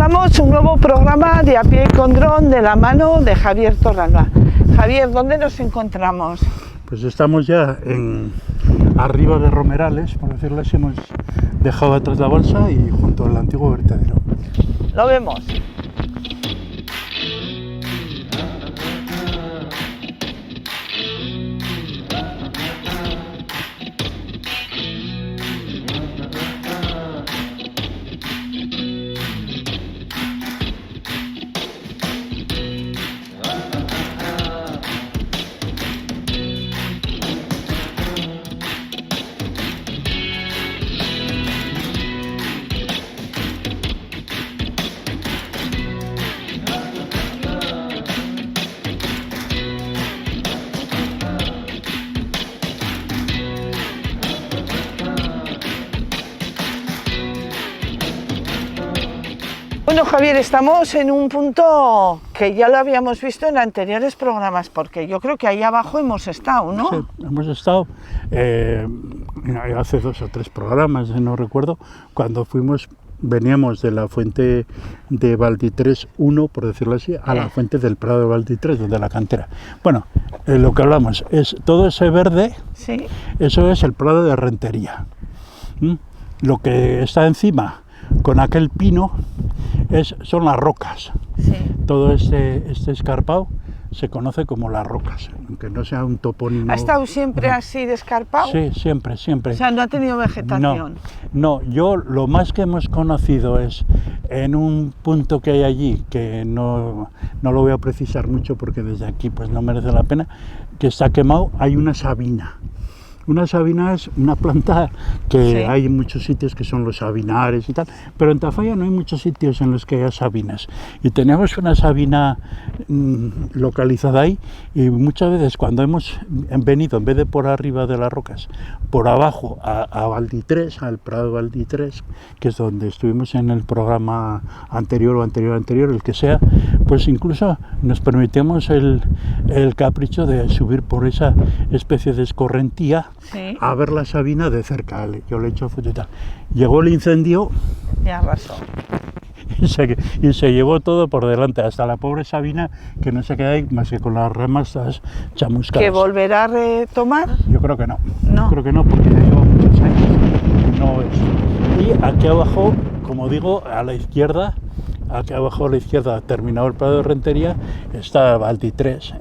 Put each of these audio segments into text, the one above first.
Comenzamos un nuevo programa de A Pie con Dron de la mano de Javier Torralba. Javier, ¿dónde nos encontramos? Pues estamos ya arriba de Romerales, por decirlo así, hemos dejado atrás la balsa y junto al antiguo vertedero. Lo vemos. Bueno, Javier, estamos en un punto que ya lo habíamos visto en anteriores programas, porque yo creo que ahí abajo hemos estado, ¿no? Sí, hemos estado hace 2 o 3 programas, no recuerdo, cuando veníamos de la fuente de Valditres 1, por decirlo así, a la fuente del Prado de Valditres, donde la cantera. Bueno, lo que hablamos es todo ese verde, Sí. eso es el Prado de Rentería. Lo que está encima, con aquel pino, son las rocas. Sí. Todo este escarpado se conoce como las rocas, aunque no sea un topónimo. ¿Ha estado siempre así descarpado? Sí, siempre, siempre. O sea, no ha tenido vegetación. No, yo lo más que hemos conocido es en un punto que hay allí, que no lo voy a precisar mucho porque desde aquí pues no merece la pena, que está quemado, hay una sabina. Una sabina es una planta que Sí. hay en muchos sitios que son los sabinares y tal, pero en Tafalla no hay muchos sitios en los que haya sabinas. Y tenemos una sabina localizada ahí y muchas veces cuando hemos venido, en vez de por arriba de las rocas, por abajo a Valditres, al Prado de Valditres, que es donde estuvimos en el programa anterior o anterior, el que sea, pues incluso nos permitimos el capricho de subir por esa especie de escorrentía. Sí. A ver la sabina de cerca. Yo le he hecho foto y tal. Llegó el incendio Ya arrasó. y se llevó todo por delante, hasta la pobre sabina, que no se queda ahí más que con las ramas chamuscadas. ¿Que volverá a retomar? Yo creo que no. No. Creo que no, porque ya lleva muchos años. No es. Y aquí abajo, como digo, a la izquierda, aquí abajo a la izquierda, terminado el Prado de Rentería, está Valditres,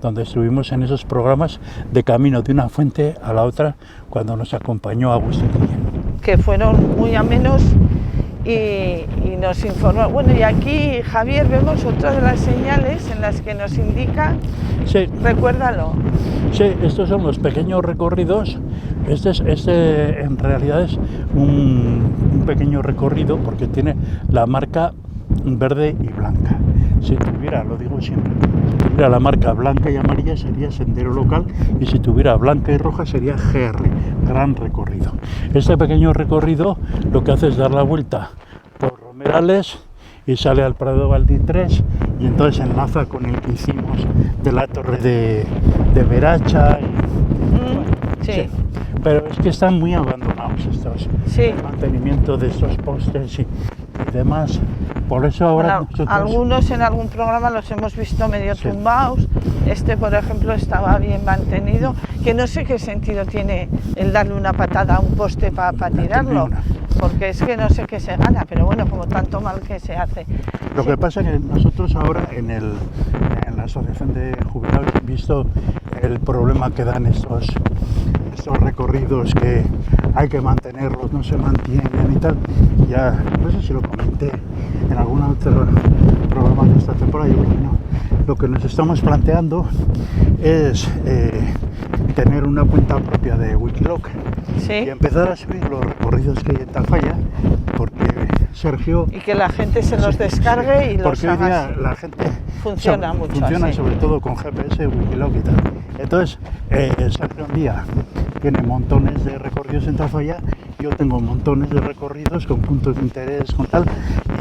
donde estuvimos en esos programas de camino de una fuente a la otra cuando nos acompañó Agustín Guillén. Que fueron muy amenos y nos informó. Bueno, y aquí, Javier, vemos otra de las señales en las que nos indica, Sí, recuérdalo. sí, estos son los pequeños recorridos. Este en realidad es un pequeño recorrido porque tiene la marca verde y blanca. Si tuviera, lo digo siempre, si tuviera la marca blanca y amarilla sería sendero local, y si tuviera blanca y roja sería GR, gran recorrido. Este pequeño recorrido lo que hace es dar la vuelta por Romerales y sale al Prado de Valditres, y entonces enlaza con el que hicimos de la torre de Veracha. Sí. Pero es que están muy abandonados estos, Sí. el mantenimiento de estos postes y demás. Por eso ahora Bueno, nosotros... algunos en algún programa los hemos visto medio Sí. tumbados. Este, por ejemplo, estaba bien mantenido, que no sé qué sentido tiene el darle una patada a un poste para tirarlo, ninguna. porque es que no sé qué se gana, pero bueno, como tanto mal que se hace. Lo Sí. que pasa es que nosotros ahora en la asociación de jubilados, visto el problema que dan estos recorridos, que hay que mantenerlos, no se mantienen y tal, ya no sé si lo comenté en algún otro programa de esta temporada, yo creo que no. Lo que nos estamos planteando es tener una cuenta propia de Wikiloc Sí. y empezar a subir los recorridos que hay en Tafalla, porque Sergio... Y que la gente se los descargue y los porque hoy día haga. la gente Funciona mucho funciona así. sobre todo con GPS, Wikiloc y tal. Entonces, Sergio un día tiene montones de recorridos en Tafalla, yo tengo montones de recorridos con puntos de interés, con tal,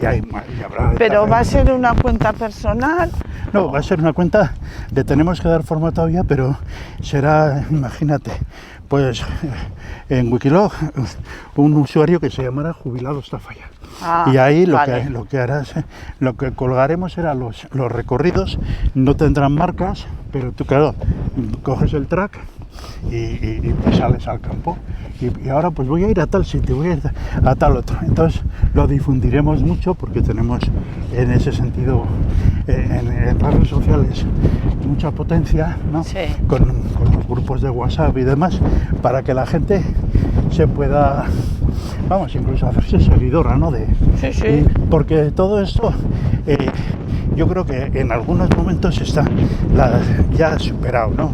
y habrá... Pero va a ser una cuenta personal. No, va a ser una cuenta, le tenemos que dar forma todavía, pero será, imagínate, Pues en Wikiloc, un usuario que se llamara Jubilado Tafalla. Y ahí vale. lo que harás, lo que colgaremos será los recorridos, no tendrán marcas, pero tú, claro, coges el track y pues sales al campo. Y ahora pues voy a ir a tal sitio, voy a ir a tal otro. Entonces lo difundiremos mucho porque tenemos en ese sentido en las redes sociales mucha potencia, ¿no? Sí. Con los grupos de WhatsApp y demás, para que la gente se pueda, vamos, incluso hacerse seguidora, ¿no? Sí. Porque todo esto yo creo que en algunos momentos está ya superado, ¿no?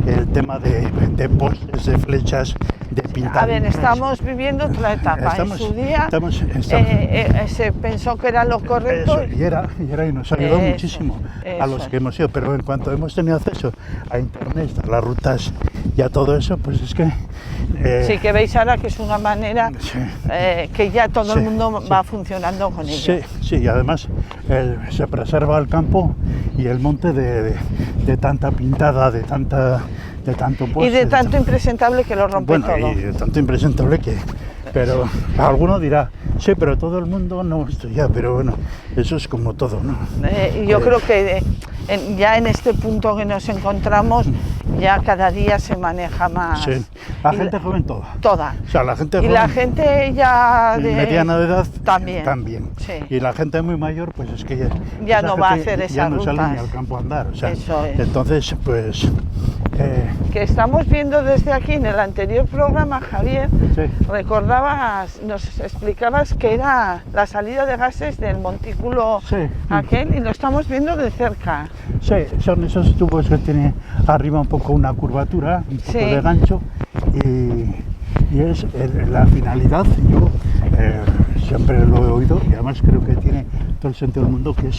El tema de postes, de flechas, de pintar. A ver, estamos viviendo otra etapa. En su día se pensó que era lo correcto. Y nos ayudó muchísimo a los que hemos ido, pero en cuanto hemos tenido acceso a internet, a las rutas y a todo eso, pues es que... sí, que veis ahora que es una manera que ya todo el mundo va funcionando con ella. Sí, y además se preserva el campo y el monte de tanta pintada, de tanto poste, y de tanto impresentable que lo rompe todo. Y de tanto impresentable que... Pero alguno dirá, sí, pero todo el mundo no, esto ya, pero bueno, eso es como todo, ¿no? Yo creo que ya en este punto que nos encontramos, ya cada día se maneja más. Sí, la gente joven toda. Toda. O sea, la gente joven. Y la gente ya mediana de edad también. Sí. Y la gente muy mayor, pues es que ya no va a hacer esas ya no rutas. sale ni al campo a andar. O sea, eso es. Entonces, pues... que estamos viendo desde aquí en el anterior programa, Javier, sí. nos explicabas que era la salida de gases del montículo aquel, y lo estamos viendo de cerca. Sí, son esos tubos que tiene arriba un poco una curvatura, un poco de gancho, y es la finalidad. Yo siempre lo he oído y además creo que tiene todo el sentido del mundo, que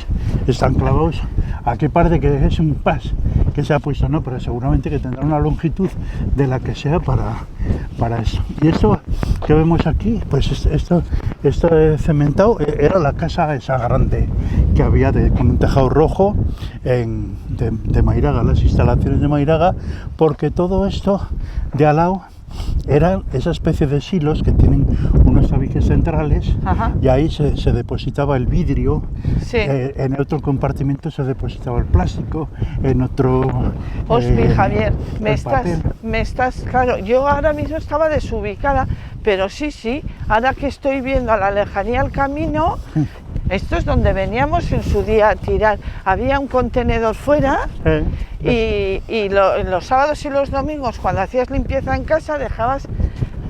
están clavados. Aquí parece que es un pas que se ha puesto, no, pero seguramente que tendrá una longitud de la que sea para eso. Y esto que vemos aquí, pues esto cementado, era la casa esa grande que había con un tejado rojo de Mairaga, las instalaciones de Mairaga, porque todo esto de al lado eran esa especie de silos que tienen unos tabiques centrales. Ajá. Y ahí se depositaba el vidrio, en otro compartimento se depositaba el plástico, en otro... Hostia, Javier, me estás, claro, yo ahora mismo estaba desubicada, pero sí, ahora que estoy viendo a la lejanía el camino, esto es donde veníamos en su día a tirar. Había un contenedor fuera y los sábados y los domingos, cuando hacías limpieza en casa, dejabas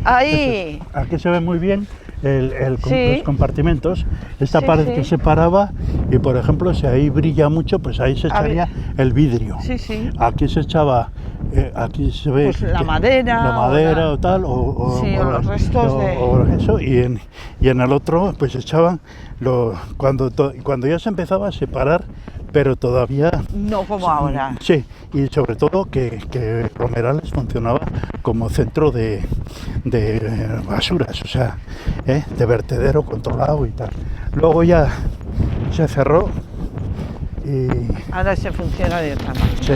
ahí... Aquí se ve muy bien los compartimentos. Esta pared que se paraba y, por ejemplo, si ahí brilla mucho, pues ahí se echaría el vidrio. Sí. Aquí se echaba... aquí se ve pues la madera o tal, o los restos de eso, y en el otro pues echaban cuando ya se empezaba a separar, pero todavía no como ahora. Sí, y sobre todo que Romerales funcionaba como centro de basuras, o sea, de vertedero controlado y tal. Luego ya se cerró y ahora se funciona directamente. Sí.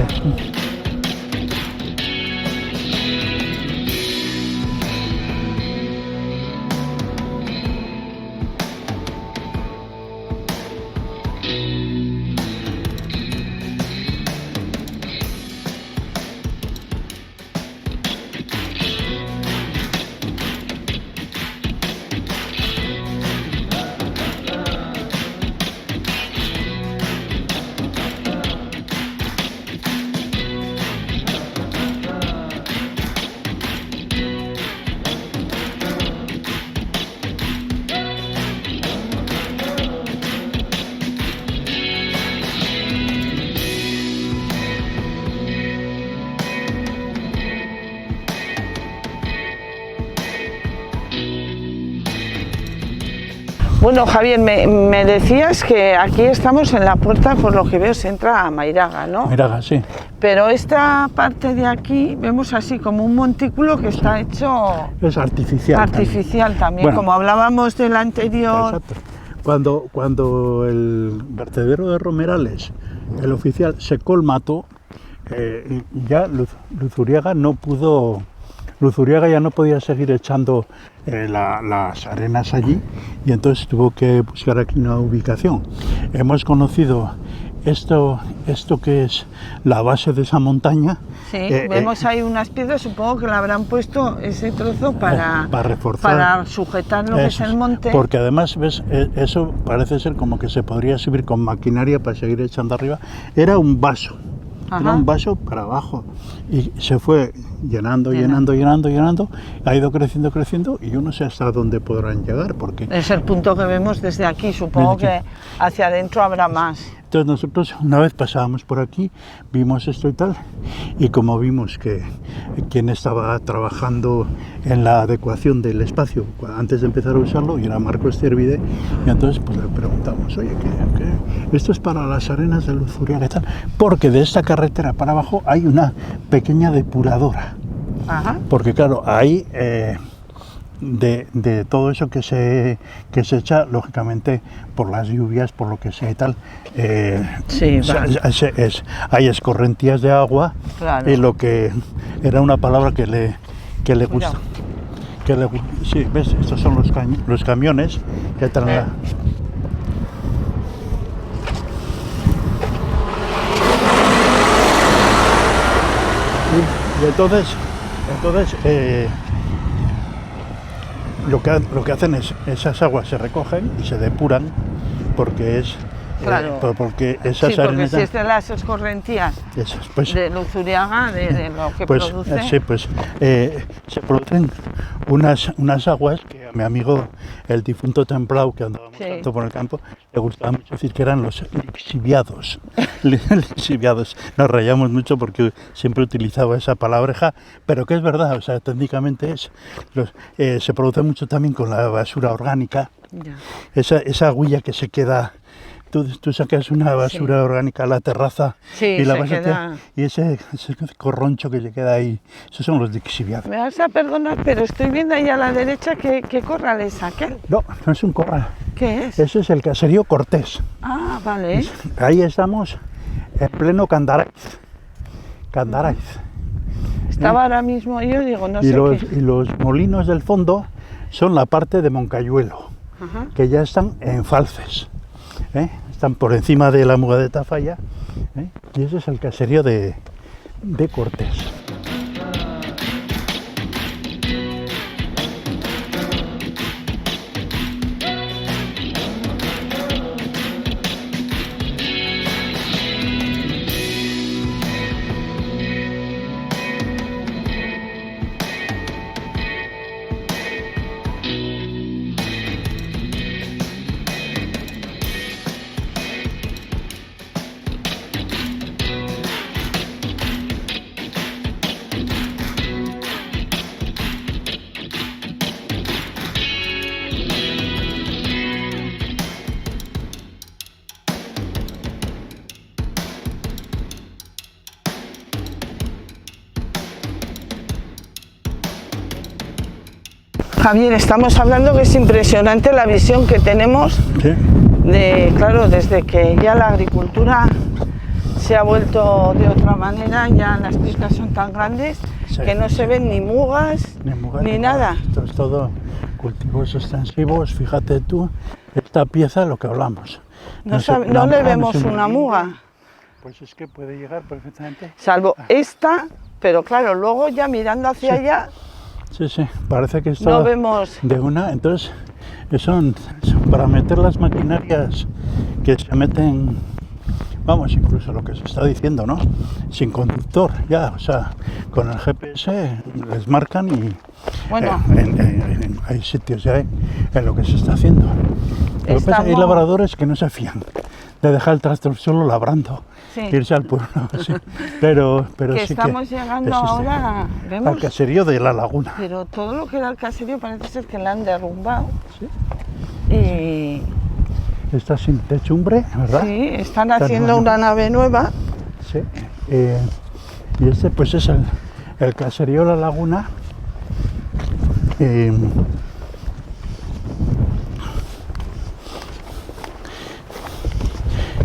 Bueno, Javier, me decías que aquí estamos en la puerta, por lo que veo se entra a Mairaga, ¿no? Mairaga, sí. Pero esta parte de aquí vemos así como un montículo que está hecho... Es artificial. Artificial también, bueno, como hablábamos del anterior... Exacto. Cuando el vertedero de Romerales, el oficial, se colmató, ya Luzuriaga no pudo Luzuriaga ya no podía seguir echando las arenas allí y entonces tuvo que buscar aquí una ubicación. Hemos conocido esto que es la base de esa montaña. Sí, vemos ahí unas piedras, supongo que le habrán puesto ese trozo para reforzar, para sujetar lo que es el monte. Porque además, ves, eso parece ser como que se podría subir con maquinaria para seguir echando arriba. Era un vaso. Ajá. Era un vaso para abajo y se fue llenando, ha ido creciendo y yo no sé hasta dónde podrán llegar porque... Es el punto que vemos desde aquí, supongo que hacia adentro habrá más. Entonces nosotros una vez pasábamos por aquí, vimos esto y tal, y como vimos que quien estaba trabajando en la adecuación del espacio antes de empezar a usarlo, y era Marco Esterbide, y entonces pues le preguntamos, oye, ¿qué? Esto es para las arenas de Luzuriaga y tal, porque de esta carretera para abajo hay una pequeña depuradora. Ajá. Porque claro, ahí... De todo eso que se echa, lógicamente, por las lluvias, por lo que sea y tal, hay escorrentías de agua, claro. Y lo que era una palabra que le gusta. Sí, ¿ves? Estos son los camiones que traen y entonces lo que hacen es, esas aguas se recogen y se depuran porque es... Claro. Porque esas arenas... si es de las escorrentías pues, de Luzuriaga, de lo que produce... Sí, pues se producen unas aguas que a mi amigo, el difunto Templao, que andábamos tanto por el campo, le gustaba mucho decir que eran los lixiviados. Lixiviados. Nos rayamos mucho porque siempre utilizaba esa palabreja, pero que es verdad, o sea, técnicamente se produce mucho también con la basura orgánica. Ya. Esa agüilla que se queda... Tú sacas una basura orgánica a la terraza y la vas y ese corroncho que le queda ahí, esos son los lixiviados. Me vas a perdonar, pero estoy viendo ahí a la derecha ¿qué corral es aquel? No es un corral. ¿Qué es? Ese es el caserío Cortés. Ah, vale. Ahí estamos en pleno Candaraiz. Estaba ahora mismo, yo digo, no sé y los molinos del fondo son la parte de Moncayuelo, Ajá. que ya están en Falces. Están por encima de la Muga de Tafalla, y ese es el caserío de Cortés. Javier, estamos hablando que es impresionante la visión que tenemos claro, desde que ya la agricultura se ha vuelto de otra manera, ya las pistas son tan grandes que no se ven ni mugas ni nada. Esto es todo cultivos extensivos, fíjate tú, esta pieza lo que hablamos. No le vemos una muga. Pues es que puede llegar perfectamente. Salvo esta, pero claro, luego ya mirando hacia allá... Sí, parece que esto no vemos de una, entonces son para meter las maquinarias que se meten, vamos, incluso lo que se está diciendo, ¿no? Sin conductor, ya, o sea, con el GPS les marcan y bueno, hay sitios ya en lo que se está haciendo. Lo que pasa es que hay labradores que no se fían de dejar el tractor solo labrando, irse al pueblo, pero que sí estamos llegando ahora, vemos, al caserío de la laguna. Pero todo lo que era el caserío parece ser que lo han derrumbado. Sí. Y está sin techumbre, ¿verdad? Sí, están haciendo una nave nueva. Sí. Y este pues es el caserío de la laguna.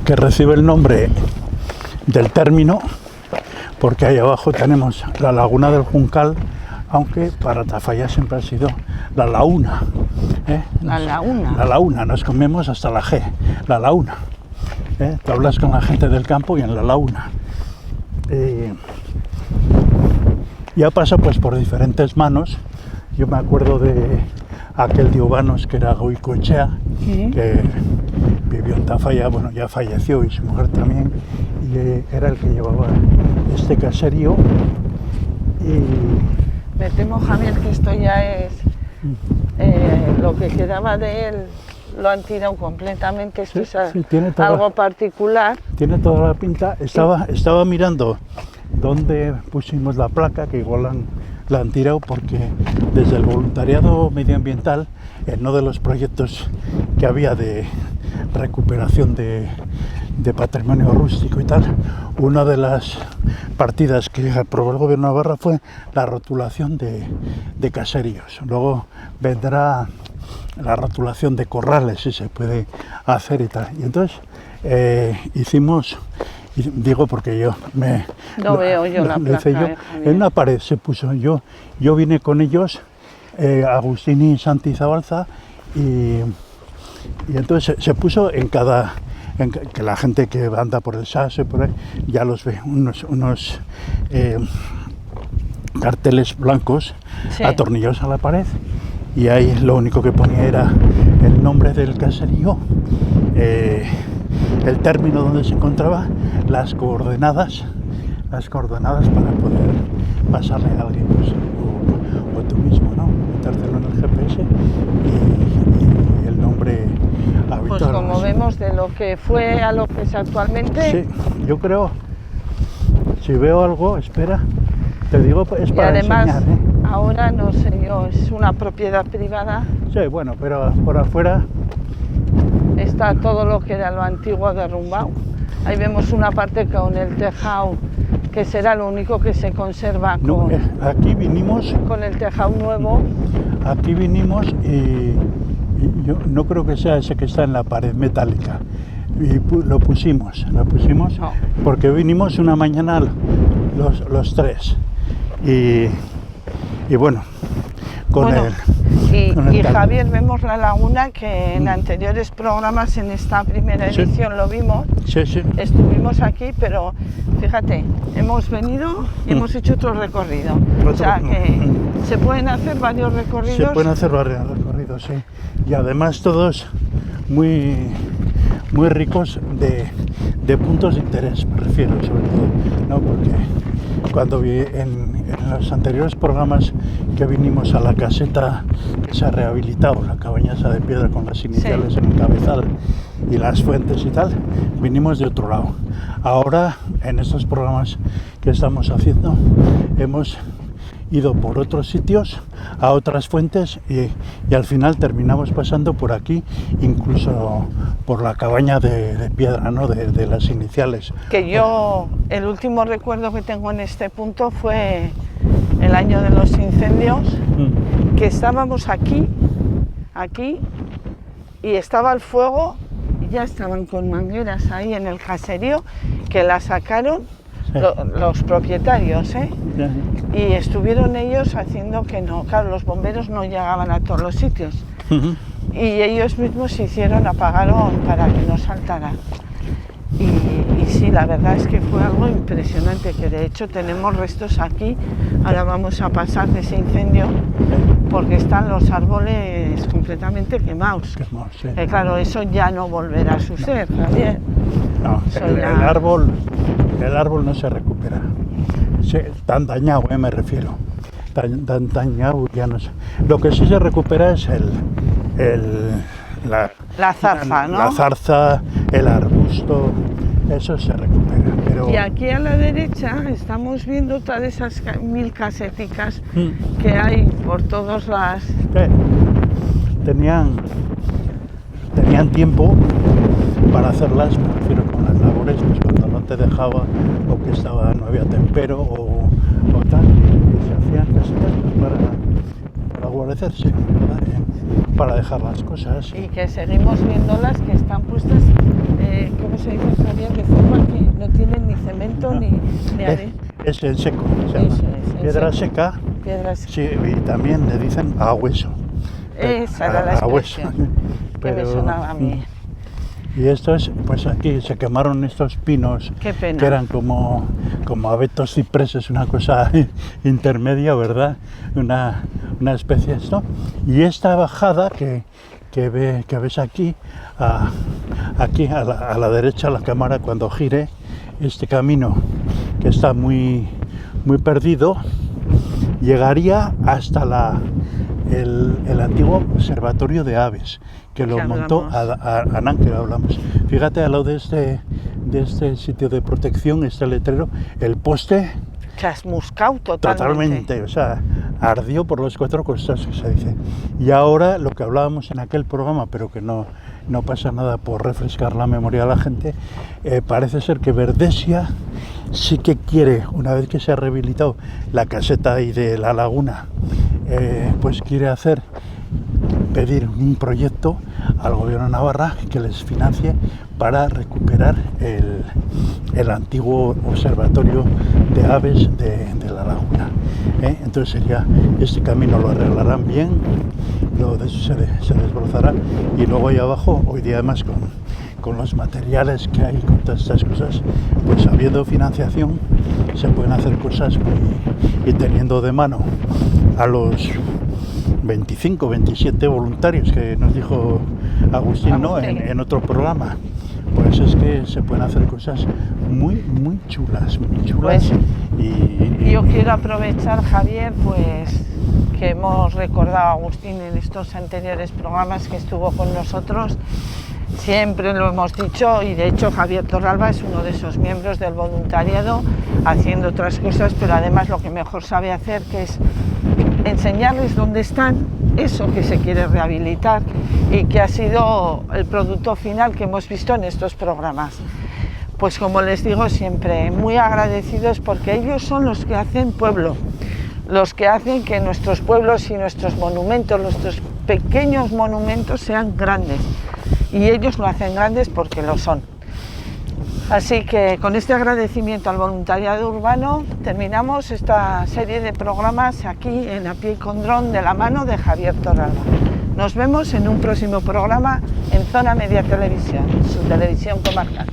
Que recibe el nombre del término porque ahí abajo tenemos la laguna del Juncal, aunque para Tafalla siempre ha sido la launa. La launa. La launa, nos comemos hasta la G, la launa. Te hablas con la gente del campo y en la launa. Ya pasa pues por diferentes manos. Yo me acuerdo de aquel Diobanos que era Goicoechea, que vivió en Tafalla, bueno, ya falleció, y su mujer también, y era el que llevaba este caserío. Y me temo, Javier, que esto ya es lo que quedaba de él, lo han tirado completamente. Esto sí, es sí, tiene algo particular. Tiene toda la pinta. Estaba mirando dónde pusimos la placa, que igual la han tirado, porque desde el voluntariado medioambiental, en uno de los proyectos que había de recuperación de patrimonio rústico y tal, una de las partidas que aprobó el gobierno de Navarra fue la rotulación de caseríos. Luego vendrá la rotulación de corrales, si se puede hacer y tal. Y entonces hicimos, digo porque yo veo yo la placa, en una pared se puso, yo vine con ellos, Agustín y Santi Zabalza, y entonces se puso que la gente que anda por el SAS, por ahí, ya los ve, unos carteles blancos, sí, atornillados a la pared, y ahí lo único que ponía era el nombre del caserío, el término donde se encontraba, las coordenadas para poder pasarle a alguien, pues, o tú mismo, ¿no? Metértelo en el GPS y el nombre habitual. Pues como vemos, de lo que fue a lo que es actualmente. Sí, yo creo, si veo algo, espera, te digo, es para además, enseñar, ahora no sé yo, es una propiedad privada. Sí, bueno, pero por afuera está todo lo que era lo antiguo derrumbado. Ahí vemos una parte con el tejado, que será lo único que se conserva aquí vinimos, con el tejado nuevo. Aquí vinimos y yo no creo que sea ese que está en la pared metálica. Y lo pusimos no, porque vinimos una mañana los tres. Y bueno, con y Javier, vemos la laguna, que en anteriores programas, en esta primera edición, sí, lo vimos. Sí, sí. Estuvimos aquí, pero fíjate, hemos venido y hemos hecho otro recorrido. O sea que se pueden hacer varios recorridos. Se pueden hacer varios recorridos, sí. Y además todos muy ricos de puntos de interés, me refiero, sobre todo, ¿no? Porque cuando vi en los anteriores programas que vinimos a la caseta que se ha rehabilitado, la cabañasa de piedra con las iniciales, sí, en el cabezal y las fuentes y tal, vinimos de otro lado. Ahora, en estos programas que estamos haciendo, hemos ido por otros sitios, a otras fuentes, y al final terminamos pasando por aquí, incluso por la cabaña de piedra, ¿no? de las iniciales. Que yo, el último recuerdo que tengo en este punto fue el año de los incendios, que estábamos aquí, y estaba el fuego, y ya estaban con mangueras ahí en el caserío, que la sacaron, sí, los propietarios, ¿eh? Sí. Y estuvieron ellos haciendo que no, claro, los bomberos no llegaban a todos los sitios. Y ellos mismos apagaron para que no saltara. Y sí, la verdad es que fue algo impresionante, que de hecho tenemos restos aquí. Ahora vamos a pasar de ese incendio, porque están los árboles completamente quemados. Sí. Claro, eso ya no volverá a suceder, Javier. No, el árbol no se recupera. Tan dañado, me refiero. Tan dañado ya no sé. Lo que sí se recupera es la zarza, ¿no? La zarza, el arbusto, eso se recupera. Pero... Y aquí a la derecha estamos viendo otra de esas 1000 caseticas que hay por todas las... Tenían tiempo para hacerlas, me refiero, con las labores, pues cuando no te dejaba, o que no había tempero o tal, y se hacían casitas para guarecerse, ¿verdad? Para dejar las cosas. Y que seguimos viéndolas, que están puestas, ¿cómo se dice, Javier? De forma que no tienen ni cemento ni arena. Es en seco, Eso es, piedra seca. piedras. Sí, y también le dicen a hueso. Esa era la expresión que me sonaba a mí. Y estos, pues aquí se quemaron estos pinos. Qué pena. Que eran como abetos cipreses, una cosa intermedia, ¿verdad? Una especie de esto. Y esta bajada que ves aquí, aquí a la derecha, la cámara cuando gire, este camino que está muy perdido, llegaría hasta el antiguo observatorio de aves, que lo montó Anán, que hablamos. Fíjate, al lado de este sitio de protección, este letrero, el poste chasmuscado totalmente. O sea, ardió por los 4 costados, que se dice. Y ahora, lo que hablábamos en aquel programa, pero que no pasa nada por refrescar la memoria de la gente, parece ser que Verdesia sí que quiere, una vez que se ha rehabilitado la caseta ahí de la laguna, pues quiere pedir un proyecto al gobierno de Navarra que les financie para recuperar el antiguo observatorio de aves de la laguna. Entonces sería, este camino lo arreglarán bien, se desbrozará, y luego ahí abajo, hoy día además con los materiales que hay, con todas estas cosas, pues habiendo financiación se pueden hacer cosas y teniendo de mano a los 25, 27 voluntarios que nos dijo Agustín, ¿no? En otro programa. Pues es que se pueden hacer cosas muy chulas. Pues, y yo quiero aprovechar, Javier, pues que hemos recordado a Agustín en estos anteriores programas que estuvo con nosotros. Siempre lo hemos dicho, y de hecho Javier Torralba es uno de esos miembros del voluntariado, haciendo otras cosas, pero además lo que mejor sabe hacer, que es enseñarles dónde están eso que se quiere rehabilitar y que ha sido el producto final que hemos visto en estos programas. Pues como les digo siempre, muy agradecidos, porque ellos son los que hacen pueblo, los que hacen que nuestros pueblos y nuestros monumentos, nuestros pequeños monumentos sean grandes, y ellos lo hacen grandes porque lo son. Así que con este agradecimiento al voluntariado urbano terminamos esta serie de programas aquí en A Pie con Dron, de la mano de Javier Torralba. Nos vemos en un próximo programa en Zona Media Televisión, su televisión comarcal.